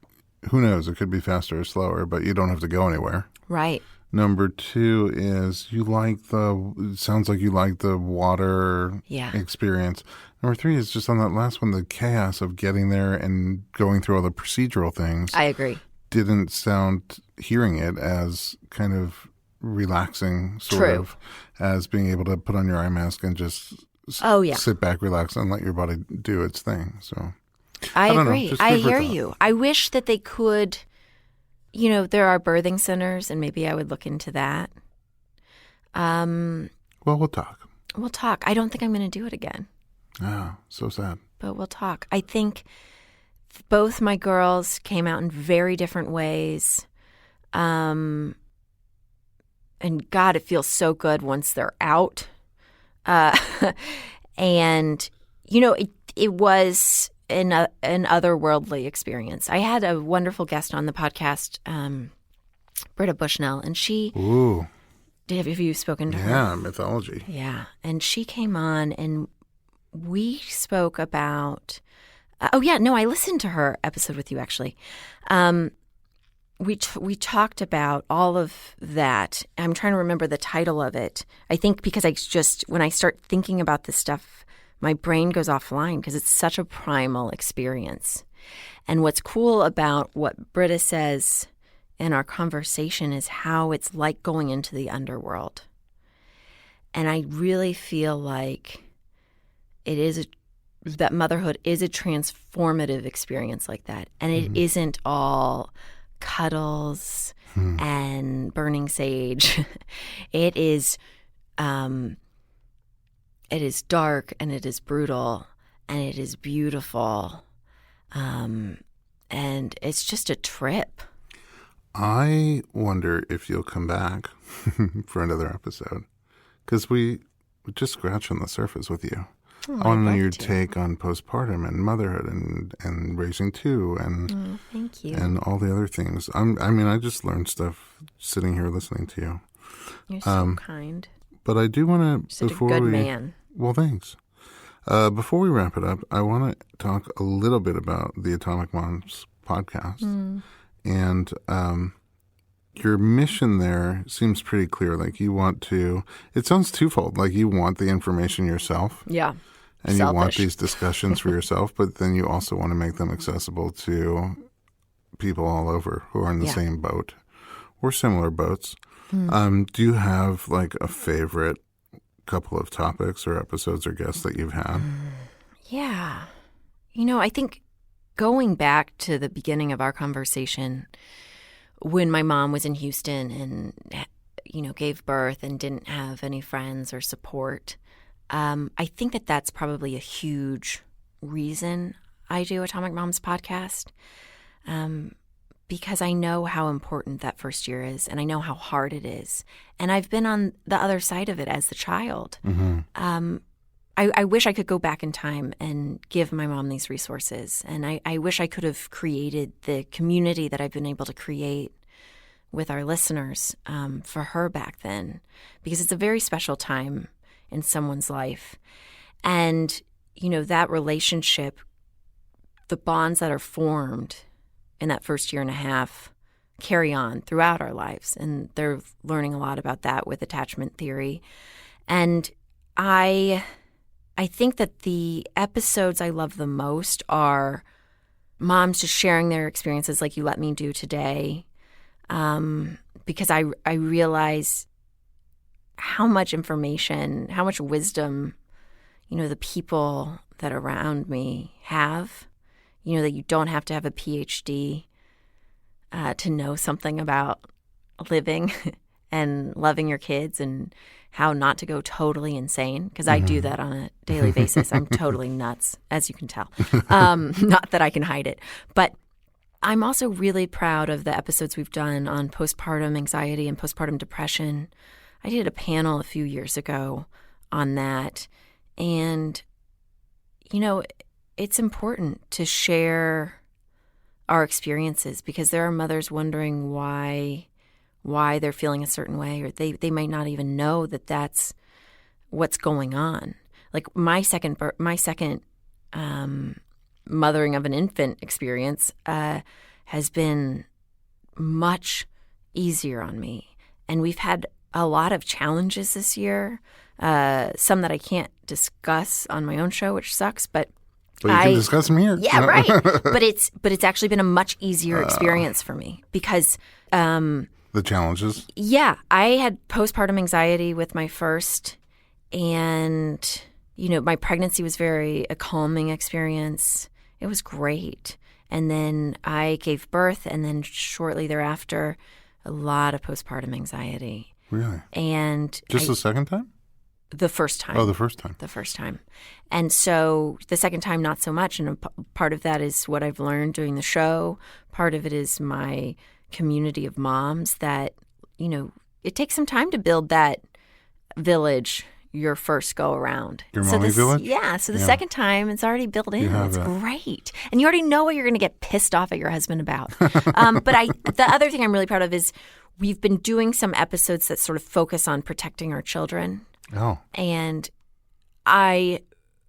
who knows, it could be faster or slower, but you don't have to go anywhere. Right. Number 2 is it sounds like you like the water experience. Number 3 is just on that last one, the chaos of getting there and going through all the procedural things. I agree. Didn't sound, hearing it, as kind of relaxing, sort of, as being able to put on your eye mask and just sit back, relax, and let your body do its thing. So I agree. I hear you. I wish that they could, there are birthing centers, and maybe I would look into that. Well, we'll talk. We'll talk. I don't think I'm going to do it again. Ah, so sad. But we'll talk. I think both my girls came out in very different ways. And God, it feels so good once they're out. And, it was an otherworldly experience. I had a wonderful guest on the podcast, Britta Bushnell, and she... Ooh. Have you spoken to her? Yeah, mythology. Yeah. And she came on and we spoke about I listened to her episode with you, actually. We talked about all of that. I'm trying to remember the title of it. I think because when I start thinking about this stuff, my brain goes offline because it's such a primal experience. And what's cool about what Britta says in our conversation is how it's like going into the underworld. And I really feel like that motherhood is a transformative experience like that. And it isn't all cuddles and burning sage. It is dark and it is brutal and it is beautiful. And it's just a trip. I wonder if you'll come back for another episode, because we're just scratching the surface with you. Oh, I want to know your take on postpartum and motherhood and raising two and thank you. And all the other things. I just learned stuff sitting here listening to you. You're so kind. But I do want to, such a good man. Well, thanks. Before we wrap it up, I want to talk a little bit about the Atomic Moms podcast. And your mission there seems pretty clear. Like you want to, it sounds twofold. Like you want the information yourself. Yeah. And Selfish. you want these discussions for yourself, but then you also want to make them accessible to people all over who are in the same boat or similar boats. Do you have like a favorite couple of topics or episodes or guests that you've had? Yeah. I think going back to the beginning of our conversation, when my mom was in Houston and, gave birth and didn't have any friends or support, I think that that's probably a huge reason I do Atomic Moms podcast, because I know how important that first year is, and I know how hard it is. And I've been on the other side of it as the child. I wish I could go back in time and give my mom these resources. And I wish I could have created the community that I've been able to create with our listeners for her back then, because it's a very special time in someone's life. And, that relationship, the bonds that are formed in that first year and a half carry on throughout our lives. And they're learning a lot about that with attachment theory. And I think that the episodes I love the most are moms just sharing their experiences like you let me do today, because I realize how much information, how much wisdom, the people that are around me have, that you don't have to have a PhD to know something about living and loving your kids and how not to go totally insane, because I do that on a daily basis. I'm totally nuts, as you can tell. Not that I can hide it. But I'm also really proud of the episodes we've done on postpartum anxiety and postpartum depression. I did a panel a few years ago on that. And, it's important to share our experiences, because there are mothers wondering why they're feeling a certain way, or they might not even know that that's what's going on. Like my second mothering of an infant experience has been much easier on me. And we've had a lot of challenges this year, some that I can't discuss on my own show, which sucks, but you can discuss them here. Yeah, right. But it's actually been a much easier experience for me, because the challenges. Yeah, I had postpartum anxiety with my first, and my pregnancy was a calming experience. It was great. And then I gave birth, and then shortly thereafter, a lot of postpartum anxiety. Really? And just the second time? The first time. Oh, the first time. The first time. And so the second time, not so much. And part of that is what I've learned doing the show. Part of it is my community of moms that, it takes some time to build that village your first go around. Your mommy village? Yeah. So the second time, it's already built in. It's great. And you already know what you're going to get pissed off at your husband about. But the other thing I'm really proud of is we've been doing some episodes that sort of focus on protecting our children. Oh. And I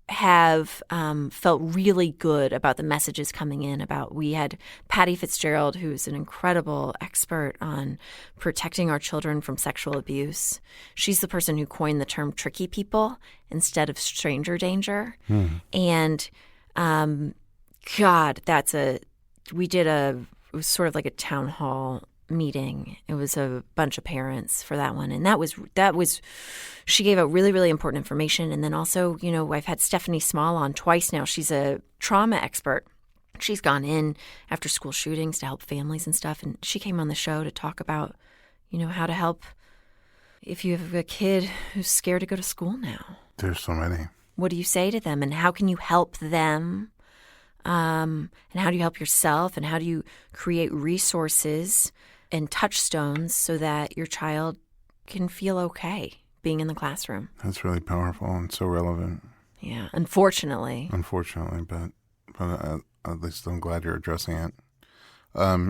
have felt really good about the messages coming in we had Patty Fitzgerald, who's an incredible expert on protecting our children from sexual abuse. She's the person who coined the term tricky people instead of stranger danger. And God, it was sort of like a town hall meeting. It was a bunch of parents for that one. And that was she gave out really, really important information. And then also, I've had Stephanie Small on twice now. She's a trauma expert. She's gone in after school shootings to help families and stuff. And she came on the show to talk about, how to help if you have a kid who's scared to go to school now. There's so many. What do you say to them? And how can you help them? And how do you help yourself? And how do you create resources and touchstones so that your child can feel okay being in the classroom. That's really powerful and so relevant. Yeah, unfortunately. But at least I'm glad you're addressing it.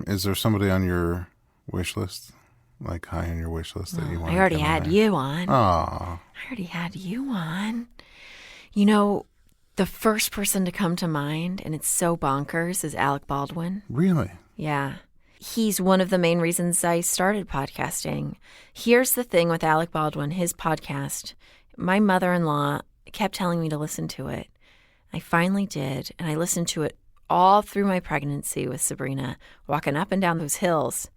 Is there somebody on your wish list, like high on your wish list that you want? I already had you on. Aw. I already had you on. You know, the first person to come to mind, and it's so bonkers, is Alec Baldwin. Really? Yeah. He's one of the main reasons I started podcasting. Here's the thing with Alec Baldwin, his podcast. My mother-in-law kept telling me to listen to it. I finally did, and I listened to it all through my pregnancy with Sabrina, walking up and down those hills,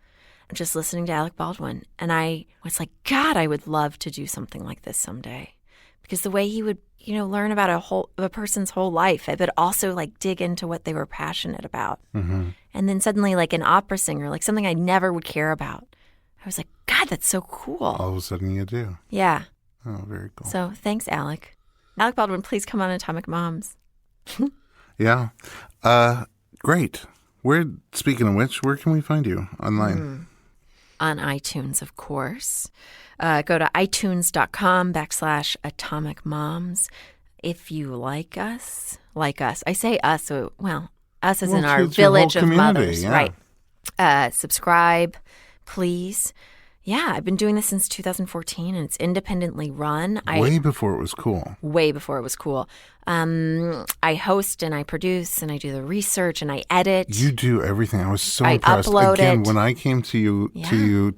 just listening to Alec Baldwin. And I was like, God, I would love to do something like this someday. Because the way he would, learn about a person's whole life, but also like dig into what they were passionate about. Mm-hmm. And then suddenly like an opera singer, like something I never would care about. I was like, God, that's so cool. All of a sudden you do. Yeah. Oh, very cool. So thanks, Alec. Alec Baldwin, please come on Atomic Moms. Yeah. Great. Speaking of which, where can we find you online? On iTunes, of course. Go to itunes.com/Atomic Moms. If you like us. I say us, so, us as in our village of mothers. Yeah. Right. Subscribe, please. Yeah, I've been doing this since 2014, and it's independently run. Way before it was cool. Way before it was cool. I host and I produce and I do the research and I edit. You do everything. I was so impressed. Upload Again, it. when I came to you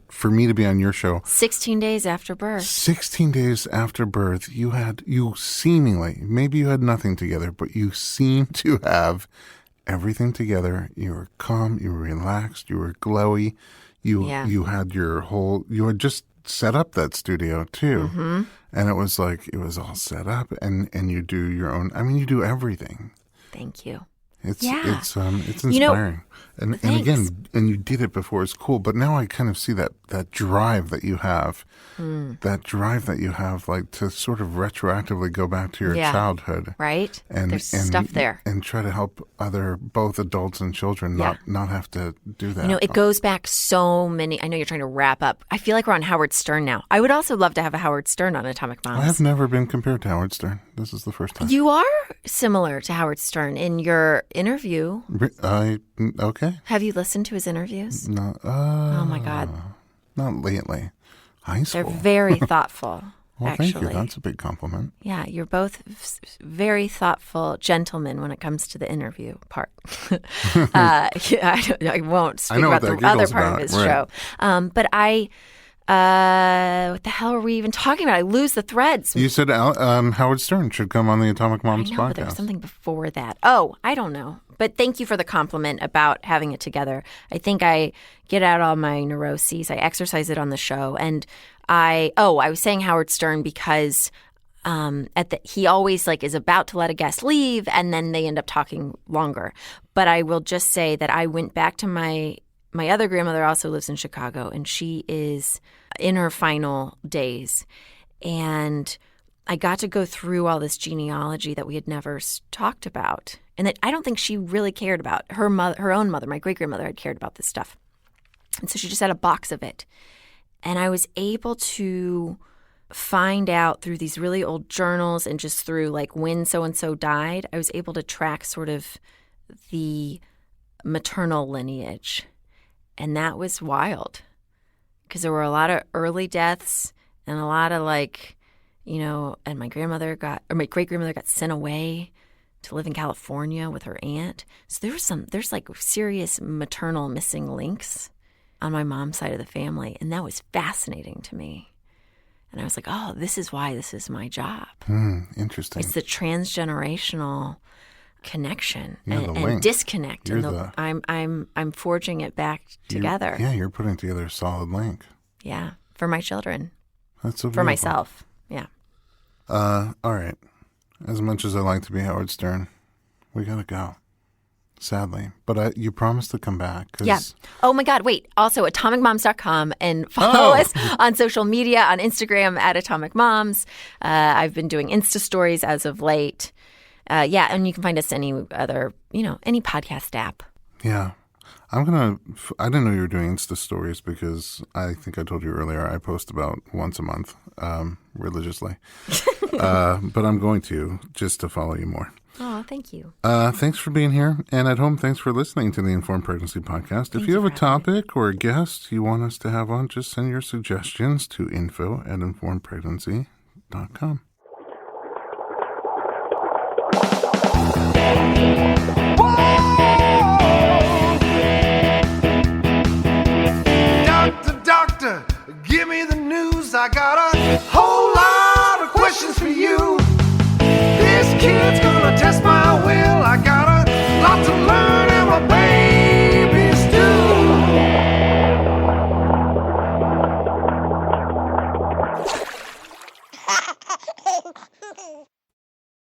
for me to be on your show. 16 days after birth. 16 days after birth, you seemingly, maybe you had nothing together, but you seemed to have everything together. You were calm, you were relaxed, you were glowy. You had you had just set up that studio too. Mm-hmm. And it was all set up and you do your own, you do everything. Thank you. It's inspiring. And again, you did it before it's cool, but now I kind of see that drive that you have, like to sort of retroactively go back to your childhood. Right. There's stuff there. And try to help both adults and children not have to do that. It goes back so many. I know you're trying to wrap up. I feel like we're on Howard Stern now. I would also love to have a Howard Stern on Atomic Moms. I have never been compared to Howard Stern. This is the first time. You are similar to Howard Stern in your interview. Okay. Have you listened to his interviews? No. Oh my God. Not lately. High school. They're very thoughtful. Well, actually. Thank you. That's a big compliment. Yeah, you're both very thoughtful gentlemen when it comes to the interview part. I won't speak about the other part of his show. But what the hell are we even talking about? I lose the threads. You said Howard Stern should come on the Atomic Moms podcast. But there was something before that. Oh, I don't know. But thank you for the compliment about having it together. I think I get out all my neuroses. I exercise it on the show. And I was saying Howard Stern because he always is about to let a guest leave and then they end up talking longer. But I will just say that I went back to my other grandmother also lives in Chicago, and she is in her final days. And I got to go through all this genealogy that we had never talked about and that I don't think she really cared about. Her own mother, my great-grandmother, had cared about this stuff. And so she just had a box of it. And I was able to find out through these really old journals and just through when so-and-so died, I was able to track sort of the maternal lineage. And that was wild because there were a lot of early deaths and a lot of and my great-grandmother got sent away to live in California with her aunt. So there's serious maternal missing links on my mom's side of the family. And that was fascinating to me. And I was like, oh, this is why this is my job. Interesting. It's the transgenerational connection and disconnect. I'm forging it back together. You're putting together a solid link. Yeah, for my children. That's so beautiful. For myself. Yeah. All right. As much as I like to be Howard Stern, we gotta go. Sadly. But you promised to come back. Yeah. Oh, my God. Wait. Also, atomicmoms.com and follow us on social media, on Instagram at Atomic Moms. I've been doing Insta stories as of late. And you can find us any other, any podcast app. Yeah. I didn't know you were doing Insta stories because I think I told you earlier I post about once a month religiously. But I'm going to just to follow you more. Oh, thank you. Thanks for being here. And at home, thanks for listening to the Informed Pregnancy Podcast. If you have a topic or a guest you want us to have on, just send your suggestions to info@informedpregnancy.com. Doctor, give me the news. I got a whole